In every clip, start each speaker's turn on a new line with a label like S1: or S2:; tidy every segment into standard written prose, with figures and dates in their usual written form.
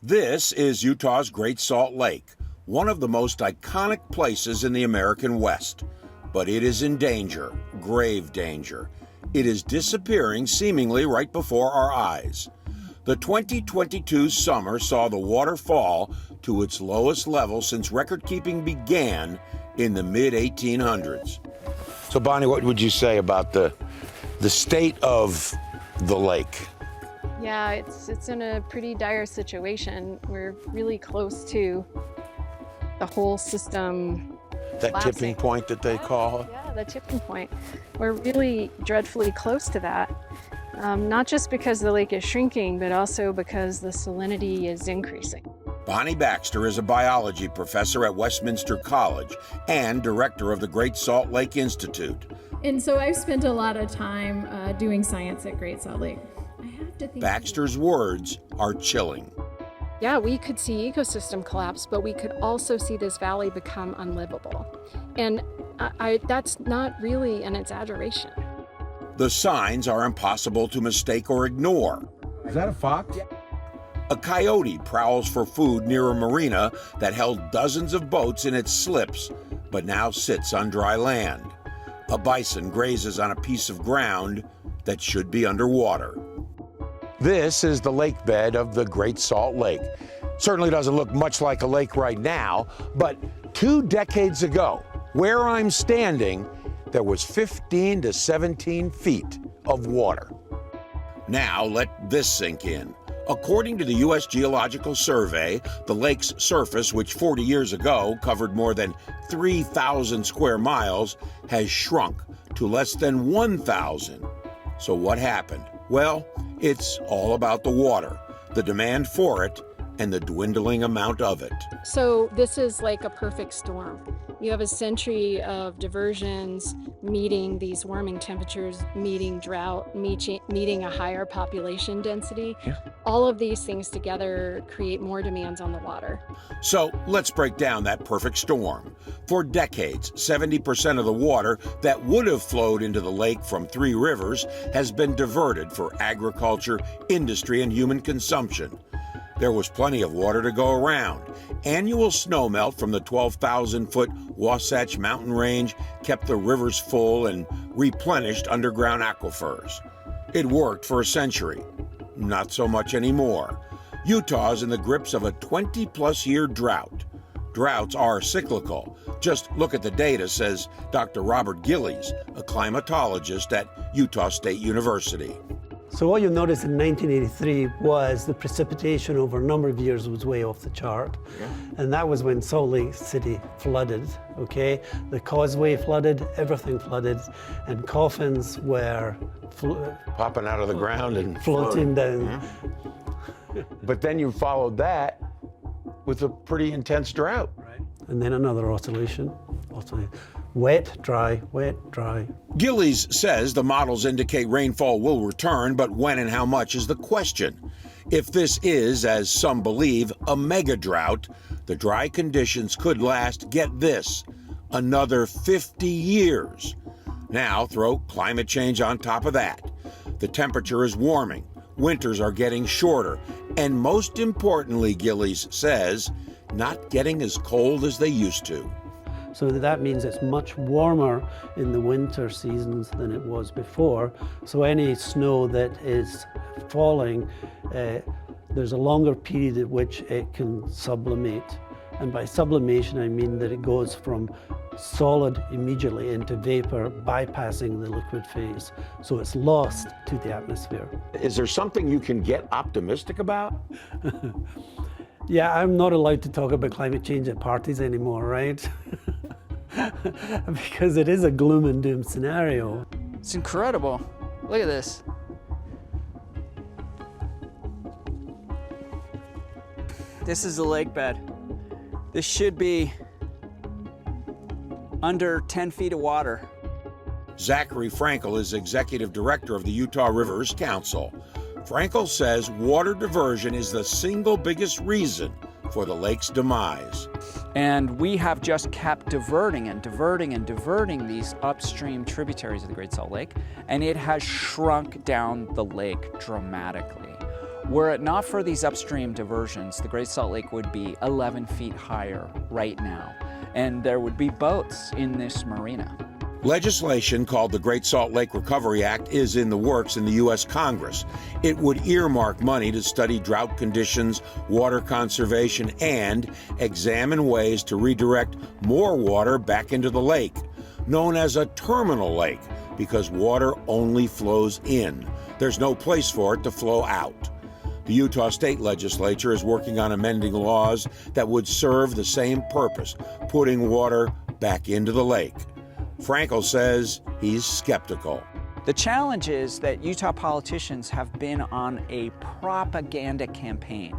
S1: This is Utah's Great Salt Lake, one of the most iconic places in the American West. But it is in danger, grave danger. It is disappearing seemingly right before our eyes. The 2022 summer saw the water fall to its lowest level since record-keeping began in the mid-1800s. So, Bonnie, what would you say about the state of the lake?
S2: Yeah, it's in a pretty dire situation. We're really close to the whole system
S1: That
S2: collapsing.
S1: tipping point that they call it?
S2: Yeah, the tipping point. We're really dreadfully close to that. Not just because the lake is shrinking, but also because the salinity is increasing.
S1: Bonnie Baxter is a biology professor at Westminster College and director of the Great Salt Lake Institute.
S3: And so I've spent a lot of time doing science at Great Salt Lake. I have to think.
S1: Baxter's words are chilling.
S2: Yeah, we could see ecosystem collapse, but we could also see this valley become unlivable. And that's not really an exaggeration.
S1: The signs are impossible to mistake or ignore.
S4: Is that a fox?
S1: A coyote prowls for food near a marina that held dozens of boats in its slips, but now sits on dry land. A bison grazes on a piece of ground that should be underwater. This is the lake bed of the Great Salt Lake. Certainly doesn't look much like a lake right now, but 2 decades ago, where I'm standing, there was 15 to 17 feet of water. Now let this sink in. According to the U.S. Geological Survey, the lake's surface, which 40 years ago covered more than 3,000 square miles, has shrunk to less than 1,000. So what happened? Well, it's all about the water, the demand for it, and the dwindling amount of it.
S2: So this is like a perfect storm. You have a century of diversions meeting these warming temperatures, meeting drought, meeting a higher population density.
S1: Yeah.
S2: All of these things together create more demands on the water.
S1: So let's break down that perfect storm. For decades, 70% of the water that would have flowed into the lake from 3 rivers has been diverted for agriculture, industry, and human consumption. There was plenty of water to go around. Annual snowmelt from the 12,000-foot Wasatch Mountain Range kept the rivers full and replenished underground aquifers. It worked for a century. Not so much anymore. Utah's in the grips of a 20-plus year drought. Droughts are cyclical. Just look at the data, says Dr. Robert Gillies, a climatologist at Utah State University.
S5: So what you'll notice in 1983 was the precipitation over a number of years was way off the chart. Yeah. And that was when Salt Lake City flooded, okay? The causeway flooded, everything flooded, and coffins were
S1: popping out of the ground and
S5: floating down.
S1: Mm-hmm. But then you followed that with a pretty intense drought.
S5: Right. And then another oscillation. Wet, dry, wet, dry.
S1: Gillies says the models indicate rainfall will return, but when and how much is the question. If this is, as some believe, a mega drought, the dry conditions could last, get this, another 50 years. Now throw climate change on top of that. The temperature is warming, winters are getting shorter, and most importantly, Gillies says, not getting as cold as they used to.
S5: So that means it's much warmer in the winter seasons than it was before. So any snow that is falling, there's a longer period at which it can sublimate. And by sublimation, I mean that it goes from solid immediately into vapor, bypassing the liquid phase. So it's lost to the atmosphere.
S1: Is there something you can get optimistic about?
S5: Yeah, I'm not allowed to talk about climate change at parties anymore, right? Because it is a gloom and doom scenario.
S6: It's incredible. Look at this. This is the lake bed. This should be under 10 feet of water.
S1: Zachary Frankel is executive director of the Utah Rivers Council. Frankel says water diversion is the single biggest reason for the lake's demise.
S6: And we have just kept diverting and diverting and diverting these upstream tributaries of the Great Salt Lake, and it has shrunk down the lake dramatically. Were it not for these upstream diversions, the Great Salt Lake would be 11 feet higher right now, and there would be boats in this marina.
S1: Legislation called the Great Salt Lake Recovery Act is in the works in the U.S. Congress. It would earmark money to study drought conditions, water conservation, and examine ways to redirect more water back into the lake, known as a terminal lake, because water only flows in. There's no place for it to flow out. The Utah State Legislature is working on amending laws that would serve the same purpose, putting water back into the lake. Frankel says he's skeptical.
S6: The challenge is that Utah politicians have been on a propaganda campaign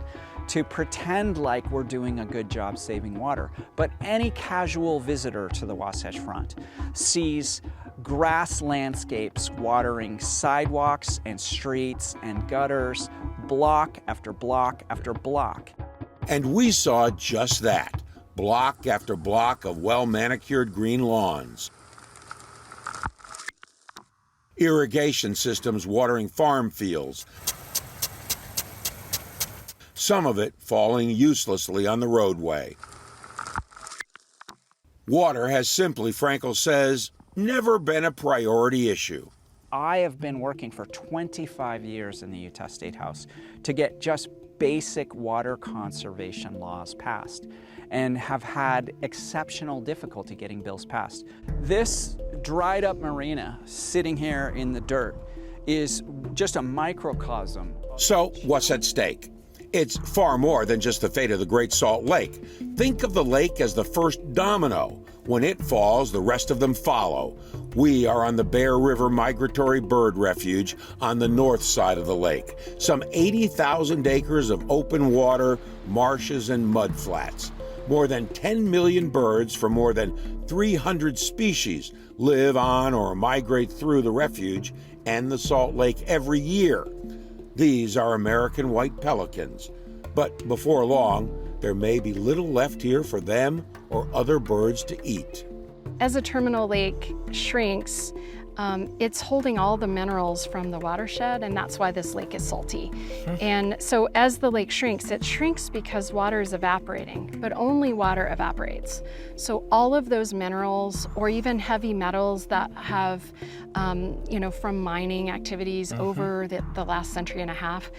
S6: to pretend like we're doing a good job saving water. But any casual visitor to the Wasatch Front sees grass landscapes watering sidewalks and streets and gutters, block after block after block.
S1: And we saw just that, block after block of well-manicured green lawns. Irrigation systems watering farm fields, some of it falling uselessly on the roadway. Water has simply, Frankel says, never been a priority issue.
S6: I have been working for 25 years in the Utah State House to get just basic water conservation laws passed, and have had exceptional difficulty getting bills passed. This dried up marina sitting here in the dirt is just a microcosm.
S1: So what's at stake? It's far more than just the fate of the Great Salt Lake. Think of the lake as the first domino. When it falls, the rest of them follow. We are on the Bear River Migratory Bird Refuge on the north side of the lake. Some 80,000 acres of open water, marshes, and mud flats. More than 10 million birds from more than 300 species live on or migrate through the refuge and the Salt Lake every year. These are American white pelicans. But before long, there may be little left here for them or other birds to eat.
S2: As a terminal lake shrinks, it's holding all the minerals from the watershed, and that's why this lake is salty. And so as the lake shrinks, it shrinks because water is evaporating, but only water evaporates. So all of those minerals, or even heavy metals that have, from mining activities over the last century and a half,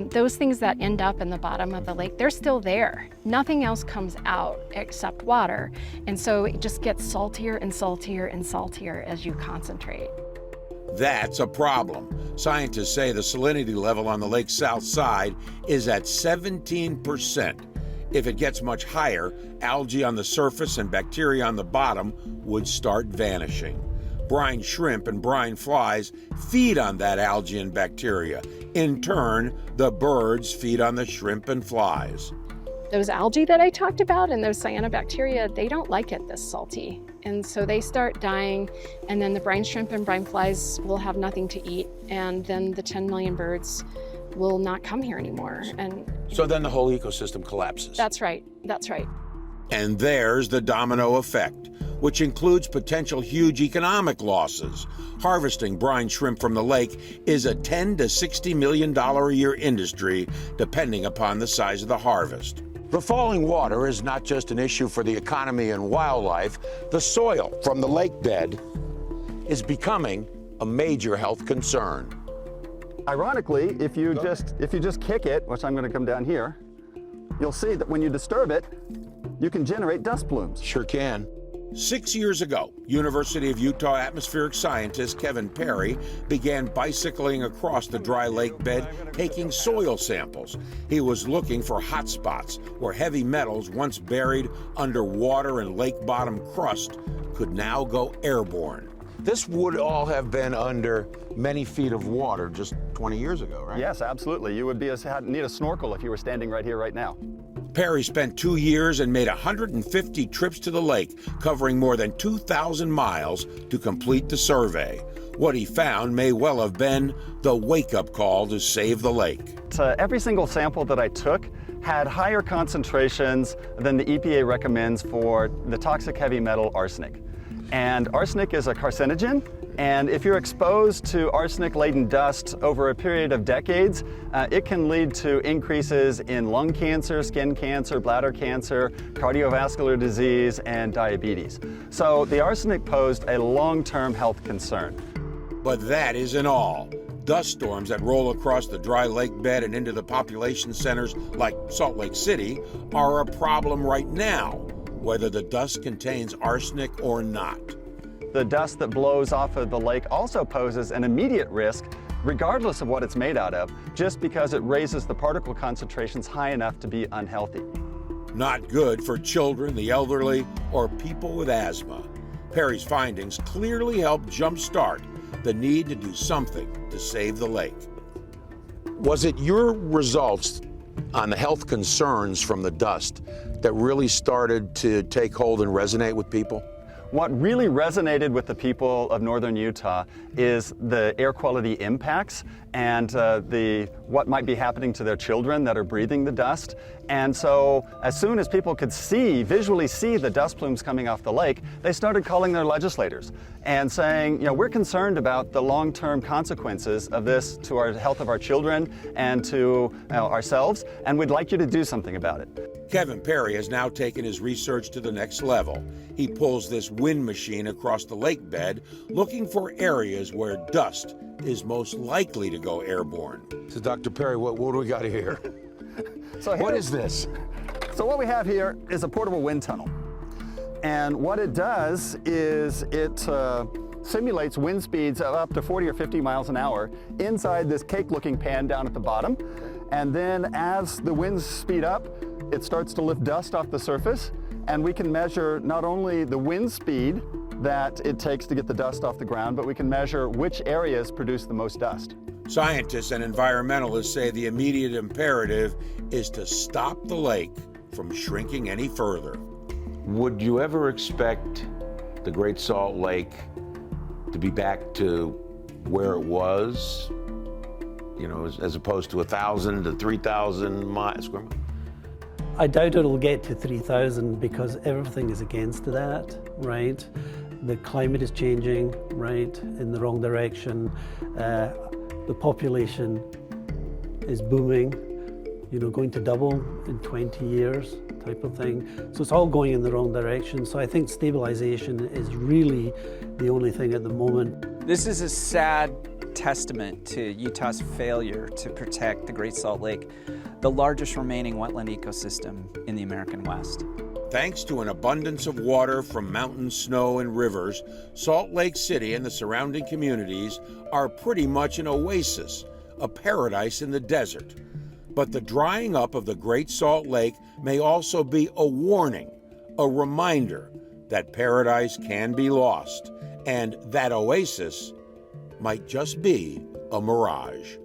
S2: those things that end up in the bottom of the lake, they're still there. Nothing else comes out except water. And so it just gets saltier and saltier and saltier as you concentrate.
S1: That's a problem. Scientists say the salinity level on the lake's south side is at 17%. If it gets much higher, algae on the surface and bacteria on the bottom would start vanishing. Brine shrimp and brine flies feed on that algae and bacteria. In turn, the birds feed on the shrimp and flies.
S2: Those algae that I talked about and those cyanobacteria, they don't like it this salty. And so they start dying, and then the brine shrimp and brine flies will have nothing to eat, and then the 10 million birds will not come here anymore. And
S1: so then the whole ecosystem collapses.
S2: That's right. That's right.
S1: And there's the domino effect, which includes potential huge economic losses. Harvesting brine shrimp from the lake is a $10 to $60 million a year industry, depending upon the size of the harvest. The falling water is not just an issue for the economy and wildlife. The soil from the lake bed is becoming a major health concern.
S4: Ironically, if you just kick it, which I'm going to come down here, you'll see that when you disturb it, you can generate dust plumes.
S1: Sure can. 6 years ago, University of Utah atmospheric scientist Kevin Perry began bicycling across the dry lake bed, taking soil samples. He was looking for hot spots where heavy metals once buried under water and lake bottom crust could now go airborne. This would all have been under many feet of water just 20 years ago, right?
S4: Yes, absolutely. You would need a snorkel if you were standing right here, right now.
S1: Perry spent 2 years and made 150 trips to the lake, covering more than 2,000 miles to complete the survey. What he found may well have been the wake-up call to save the lake.
S4: Every single sample that I took had higher concentrations than the EPA recommends for the toxic heavy metal arsenic. And arsenic is a carcinogen, And if you're exposed to arsenic-laden dust over a period of decades, it can lead to increases in lung cancer, skin cancer, bladder cancer, cardiovascular disease, and diabetes. So the arsenic posed a long-term health concern.
S1: But that isn't all. Dust storms that roll across the dry lake bed and into the population centers like Salt Lake City are a problem right now, whether the dust contains arsenic or not.
S4: The dust that blows off of the lake also poses an immediate risk, regardless of what it's made out of, just because it raises the particle concentrations high enough to be unhealthy.
S1: Not good for children, the elderly, or people with asthma. Perry's findings clearly help jumpstart the need to do something to save the lake. Was it your results on the health concerns from the dust that really started to take hold and resonate with people?
S4: What really resonated with the people of northern Utah is the air quality impacts and what might be happening to their children that are breathing the dust. And so as soon as people could visually see the dust plumes coming off the lake, they started calling their legislators and saying, you know, we're concerned about the long-term consequences of this to our health of our children and to ourselves, and we'd like you to do something about it.
S1: Kevin Perry has now taken his research to the next level. He pulls this wind machine across the lake bed, looking for areas where dust is most likely to go airborne. So Dr. Perry, what do we got here? What is this?
S4: So what we have here is a portable wind tunnel. And what it does is it simulates wind speeds of up to 40 or 50 miles an hour inside this cake-looking pan down at the bottom. And then as the winds speed up, it starts to lift dust off the surface, and we can measure not only the wind speed that it takes to get the dust off the ground, but we can measure which areas produce the most dust.
S1: Scientists and environmentalists say the immediate imperative is to stop the lake from shrinking any further. Would you ever expect the Great Salt Lake to be back to where it was, you know, as opposed to 1,000 to 3,000 miles?
S5: I doubt it'll get to 3,000 because everything is against that, right? The climate is changing, right, in the wrong direction. The population is booming, you know, going to double in 20 years type of thing. So it's all going in the wrong direction. So I think stabilization is really the only thing at the moment.
S6: This is a sad testament to Utah's failure to protect the Great Salt Lake, the largest remaining wetland ecosystem in the American West.
S1: Thanks to an abundance of water from mountain snow and rivers, Salt Lake City and the surrounding communities are pretty much an oasis, a paradise in the desert. But the drying up of the Great Salt Lake may also be a warning, a reminder that paradise can be lost, and that oasis might just be a mirage.